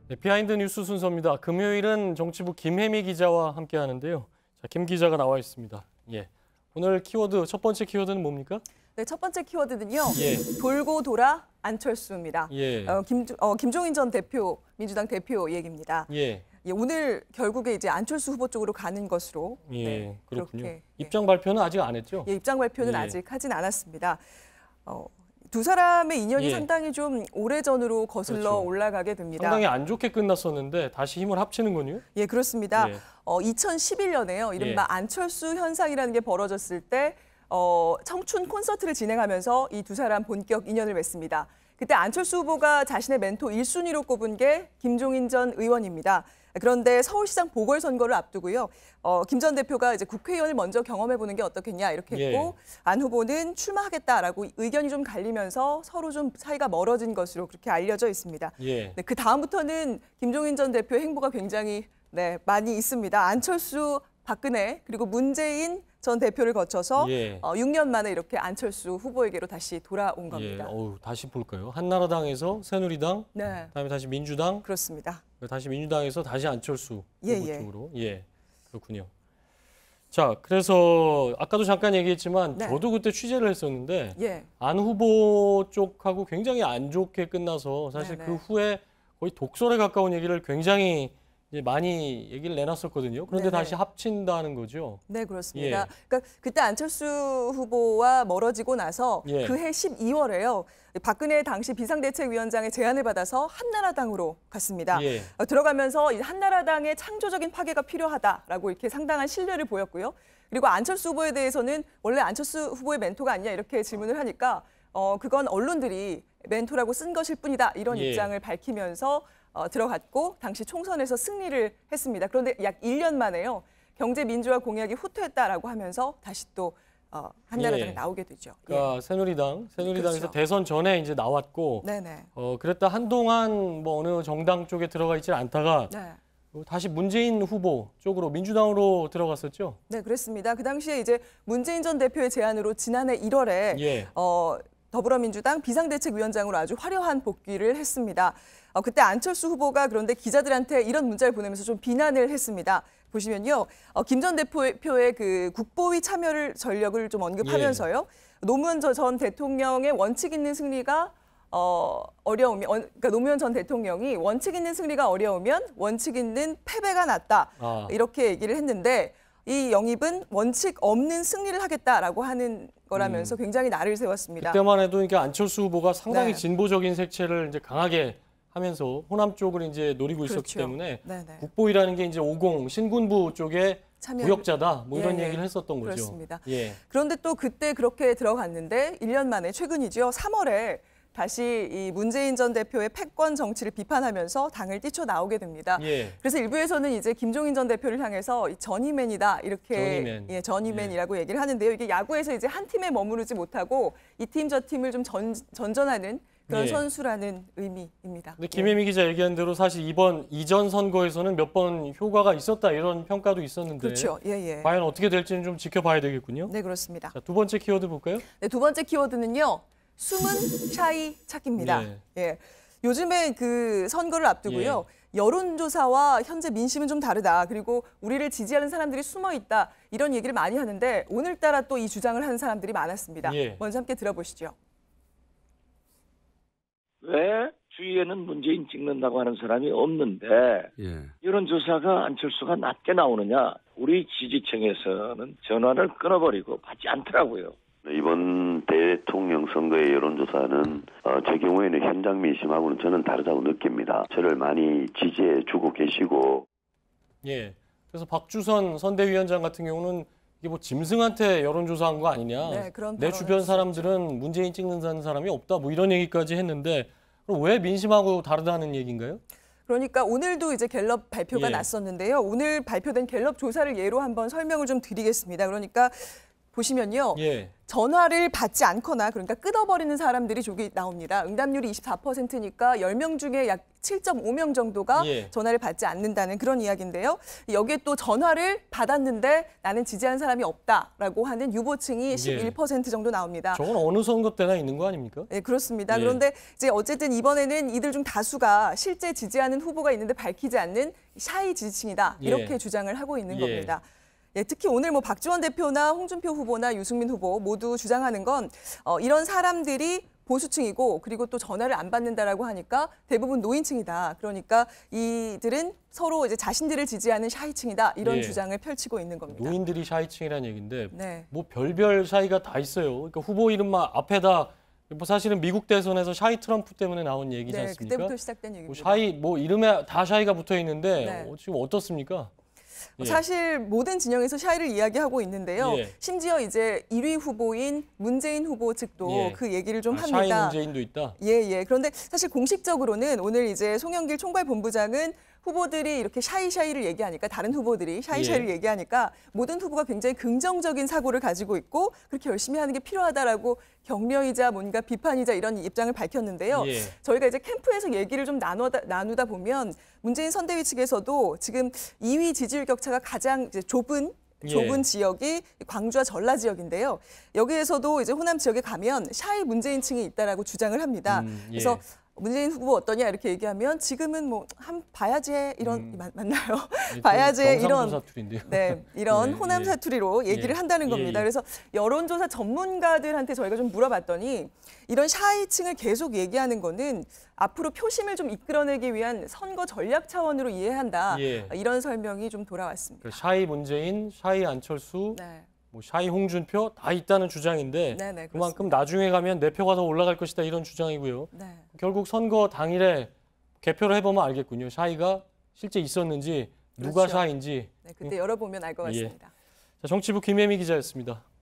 네, 비하인드 뉴스 순서입니다. 금요일은 정치부 김혜미 기자와 함께 하는데요. 자, 김 기자가 나와 있습니다. 예. 오늘 키워드, 첫 번째 키워드는 뭡니까? 네, 첫 번째 키워드는요. 예. 돌고 돌아 안철수입니다. 예. 김종인 전 대표, 민주당 대표 얘기입니다. 예. 예, 오늘 결국에 이제 안철수 후보 쪽으로 가는 것으로. 예, 네, 그렇군요. 그렇게, 입장 발표는 아직 안 했죠? 예, 입장 발표는 예. 아직 하진 않았습니다. 두 사람의 인연이 예. 상당히 좀 오래전으로 거슬러 그렇죠. 올라가게 됩니다. 상당히 안 좋게 끝났었는데 다시 힘을 합치는군요. 예, 그렇습니다. 예. 2011년에요. 이른바 예. 안철수 현상이라는 게 벌어졌을 때 청춘 콘서트를 진행하면서 이 두 사람 본격 인연을 맺습니다. 그때 안철수 후보가 자신의 멘토 1순위로 꼽은 게 김종인 전 의원입니다. 그런데 서울시장 보궐선거를 앞두고요. 김 전 대표가 이제 국회의원을 먼저 경험해보는 게 어떻겠냐 이렇게 했고 예. 안 후보는 출마하겠다라고 의견이 좀 갈리면서 서로 좀 사이가 멀어진 것으로 그렇게 알려져 있습니다. 예. 네, 그 다음부터는 김종인 전 대표의 행보가 굉장히 많이 있습니다. 안철수, 박근혜 그리고 문재인 전 대표를 거쳐서 예. 6년 만에 이렇게 안철수 후보에게로 다시 돌아온 겁니다. 예. 다시 볼까요? 한나라당에서 새누리당, 네, 그다음에 다시 민주당, 그렇습니다. 다시 민주당에서 다시 안철수 예, 후보 예. 쪽으로. 예, 그렇군요. 자, 그래서 아까도 잠깐 얘기했지만 네. 저도 그때 취재를 했었는데 예, 안 후보 쪽하고 굉장히 안 좋게 끝나서 사실 네네. 그 후에 거의 독설에 가까운 얘기를 굉장히 이제 많이 얘기를 내놨었거든요. 그런데 네네. 다시 합친다는 거죠. 네, 그렇습니다. 예. 그러니까 그때 안철수 후보와 멀어지고 나서 예. 그해 12월에요. 박근혜 당시 비상대책위원장의 제안을 받아서 한나라당으로 갔습니다. 예. 들어가면서 이 한나라당의 창조적인 파괴가 필요하다라고 이렇게 상당한 신뢰를 보였고요. 그리고 안철수 후보에 대해서는 원래 안철수 후보의 멘토가 아니냐 이렇게 질문을 하니까 그건 언론들이 멘토라고 쓴 것일 뿐이다 이런 예. 입장을 밝히면서 들어갔고 당시 총선에서 승리를 했습니다. 그런데 약 1년 만에요. 경제민주화 공약이 후퇴했다라고 하면서 다시 또 한나라당에 예. 나오게 되죠. 그러니까 새누리당에서 그렇죠. 대선 전에 이제 나왔고 네네. 그랬다 한동안 뭐 어느 정당 쪽에 들어가 있지 않다가 네. 다시 문재인 후보 쪽으로 민주당으로 들어갔었죠. 네, 그랬습니다. 그 당시에 이제 문재인 전 대표의 제안으로 지난해 1월에 예. 더불어민주당 비상대책위원장으로 아주 화려한 복귀를 했습니다. 그때 안철수 후보가 그런데 기자들한테 이런 문자를 보내면서 좀 비난을 했습니다. 보시면요, 김 전 대표의 그 국보위 참여를 전력을 좀 언급하면서요, 노무현 전 대통령의 원칙 있는 승리가 어려우면, 그러니까 노무현 전 대통령이 원칙 있는 승리가 어려우면 원칙 있는 패배가 낫다 이렇게 얘기를 했는데 이 영입은 원칙 없는 승리를 하겠다라고 하는 거라면서 굉장히 날을 세웠습니다. 그때만 해도 그러니까 안철수 후보가 상당히 네. 진보적인 색채를 이제 강하게 하면서 호남 쪽을 이제 노리고 있었기 그렇죠. 때문에 네네. 국보위라는 게 이제 50 신군부 쪽의 구역자다 뭐 이런 예, 얘기를 했었던 거죠. 그렇습니다. 예. 그런데 또 그때 그렇게 들어갔는데 1년 만에 최근이죠. 3월에 다시 이 문재인 전 대표의 패권 정치를 비판하면서 당을 뛰쳐나오게 됩니다. 예. 그래서 일부에서는 이제 김종인 전 대표를 향해서 전이맨이다 이렇게 전이맨. 전이맨이라고 얘기를 하는데요. 이게 야구에서 이제 한 팀에 머무르지 못하고 이 팀 저 팀을 좀 전전하는 그런 예. 선수라는 의미입니다. 근데 김혜미 기자 얘기한 대로 사실 이전 선거에서는 몇 번 효과가 있었다 이런 평가도 있었는데 그렇죠. 예. 과연 어떻게 될지는 좀 지켜봐야 되겠군요. 네, 그렇습니다. 자, 두 번째 키워드 볼까요? 네, 두 번째 키워드는요. 숨은 샤이 찾기입니다. 예. 요즘에 그 선거를 앞두고요. 여론조사와 현재 민심은 좀 다르다. 그리고 우리를 지지하는 사람들이 숨어 있다. 이런 얘기를 많이 하는데 오늘따라 또 이 주장을 하는 사람들이 많았습니다. 예. 먼저 함께 들어보시죠. 왜 주위에는 문재인 찍는다고 하는 사람이 없는데 여론조사가 안철수가 낮게 나오느냐. 우리 지지층에서는 전화를 끊어버리고 받지 않더라고요. 이번 대통령 선거의 여론조사는 제 경우에는 현장 민심하고는 저는 다르다고 느낍니다. 저를 많이 지지해 주고 계시고. 예. 그래서 박주선 선대위원장 같은 경우는 이게 뭐 짐승한테 여론조사한 거 아니냐. 네, 그런 내 주변 사람들은 문재인 찍는 사람이 없다. 뭐 이런 얘기까지 했는데 그럼 왜 민심하고 다르다는 얘기인가요? 그러니까 오늘도 이제 갤럽 발표가 예. 났었는데요. 오늘 발표된 갤럽 조사를 예로 한번 설명을 좀 드리겠습니다. 그러니까 보시면요. 예. 전화를 받지 않거나 그러니까 끊어버리는 사람들이 저기 나옵니다. 응답률이 24%니까 10명 중에 약 7.5명 정도가 예. 전화를 받지 않는다는 그런 이야기인데요. 여기에 또 전화를 받았는데 나는 지지한 사람이 없다라고 하는 유보층이 11% 정도 나옵니다. 저건 어느 선거 때나 있는 거 아닙니까? 네, 그렇습니다. 예. 그런데 이제 어쨌든 이번에는 이들 중 다수가 실제 지지하는 후보가 있는데 밝히지 않는 샤이 지지층이다. 이렇게 예. 주장을 하고 있는 예. 겁니다. 예, 특히 오늘 뭐 박지원 대표나 홍준표 후보나 유승민 후보 모두 주장하는 건 이런 사람들이 보수층이고 그리고 또 전화를 안 받는다라고 하니까 대부분 노인층이다. 그러니까 이들은 서로 이제 자신들을 지지하는 샤이층이다. 이런 예. 주장을 펼치고 있는 겁니다. 노인들이 샤이층이라는 얘기인데 네. 뭐 별별 샤이가 다 있어요. 그러니까 후보 이름만 앞에다 뭐 사실은 미국 대선에서 샤이 트럼프 때문에 나온 얘기지 네, 않습니까? 그때부터 시작된 뭐 얘기입니다. 샤이 뭐 이름에 다 샤이가 붙어 있는데 네. 지금 어떻습니까? 예. 사실 모든 진영에서 샤이를 이야기하고 있는데요. 예. 심지어 이제 1위 후보인 문재인 후보 측도 예. 그 얘기를 좀 샤이 합니다. 문재인도 있다. 예. 그런데 사실 공식적으로는 오늘 이제 송영길 총괄본부장은 후보들이 이렇게 샤이샤이를 얘기하니까 다른 후보들이 샤이샤이를 예. 얘기하니까 모든 후보가 굉장히 긍정적인 사고를 가지고 있고 그렇게 열심히 하는 게 필요하다라고 격려이자 뭔가 비판이자 이런 입장을 밝혔는데요. 예. 저희가 이제 캠프에서 얘기를 좀 나누다 보면 문재인 선대위 측에서도 지금 2위 지지율 격차가 가장 이제 좁은 지역이 광주와 전라 지역인데요. 여기에서도 이제 호남 지역에 가면 샤이 문재인층이 있다라고 주장을 합니다. 예. 그래서 문재인 후보 어떠냐 이렇게 얘기하면 지금은 뭐 한 봐야지 이런 맞나요? 봐야지 이런 사투리인데요. 네 이런 예, 호남 예. 사투리로 얘기를 예. 한다는 겁니다. 예. 그래서 여론조사 전문가들한테 저희가 좀 물어봤더니 이런 샤이층을 계속 얘기하는 거는 앞으로 표심을 좀 이끌어내기 위한 선거 전략 차원으로 이해한다. 예. 이런 설명이 좀 돌아왔습니다. 샤이 문재인, 샤이 안철수, 네. 뭐 샤이 홍준표 다 있다는 주장인데 네네, 그만큼 나중에 가면 내 표가 더 올라갈 것이다 이런 주장이고요. 네. 결국 선거 당일에 개표를 해보면 알겠군요. 샤이가 실제 있었는지 누가 그렇죠. 샤이인지. 네, 그때 열어보면 알 것 예. 같습니다. 자, 정치부 김혜미 기자였습니다.